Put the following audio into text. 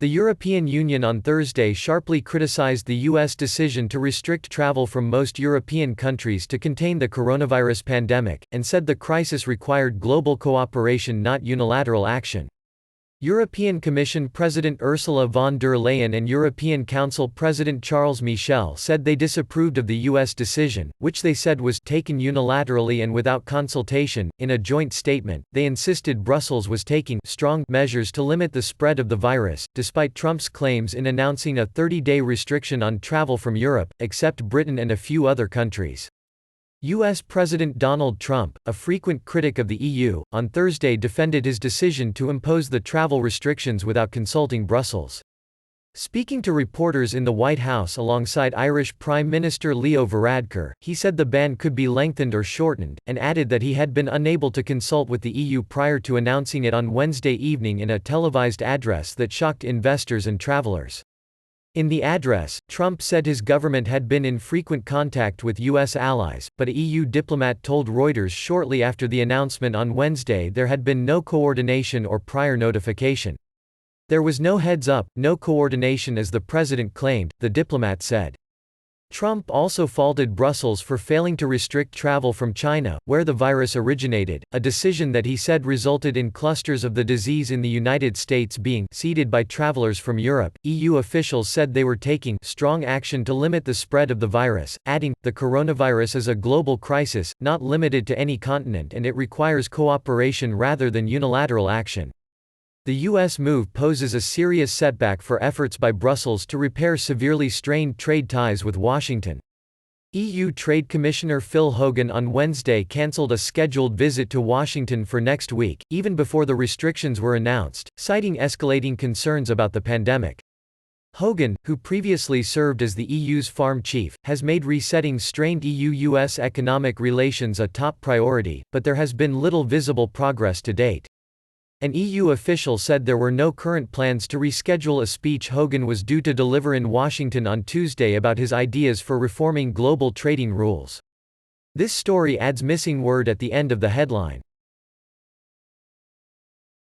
The European Union on Thursday sharply criticized the U.S. decision to restrict travel from most European countries to contain the coronavirus pandemic, and said the crisis required global cooperation, not unilateral action. European Commission President Ursula von der Leyen and European Council President Charles Michel said they disapproved of the U.S. decision, which they said was taken unilaterally and without consultation. In a joint statement, they insisted Brussels was taking strong measures to limit the spread of the virus, despite Trump's claims in announcing a 30-day restriction on travel from Europe, except Britain and a few other countries. U.S. President Donald Trump, a frequent critic of the EU, on Thursday defended his decision to impose the travel restrictions without consulting Brussels. Speaking to reporters in the White House alongside Irish Prime Minister Leo Varadkar, he said the ban could be lengthened or shortened, and added that he had been unable to consult with the EU prior to announcing it on Wednesday evening in a televised address that shocked investors and travelers. In the address, Trump said his government had been in frequent contact with U.S. allies, but a EU diplomat told Reuters shortly after the announcement on Wednesday there had been no coordination or prior notification. There was no heads-up, no coordination as the president claimed, the diplomat said. Trump also faulted Brussels for failing to restrict travel from China, where the virus originated, a decision that he said resulted in clusters of the disease in the United States being seeded by travelers from Europe. EU officials said they were taking strong action to limit the spread of the virus, adding, "The coronavirus is a global crisis, not limited to any continent, and it requires cooperation rather than unilateral action." The U.S. move poses a serious setback for efforts by Brussels to repair severely strained trade ties with Washington. EU Trade Commissioner Phil Hogan on Wednesday cancelled a scheduled visit to Washington for next week, even before the restrictions were announced, citing escalating concerns about the pandemic. Hogan, who previously served as the EU's farm chief, has made resetting strained EU-US economic relations a top priority, but there has been little visible progress to date. An EU official said there were no current plans to reschedule a speech Hogan was due to deliver in Washington on Tuesday about his ideas for reforming global trading rules. This story adds missing word at the end of the headline.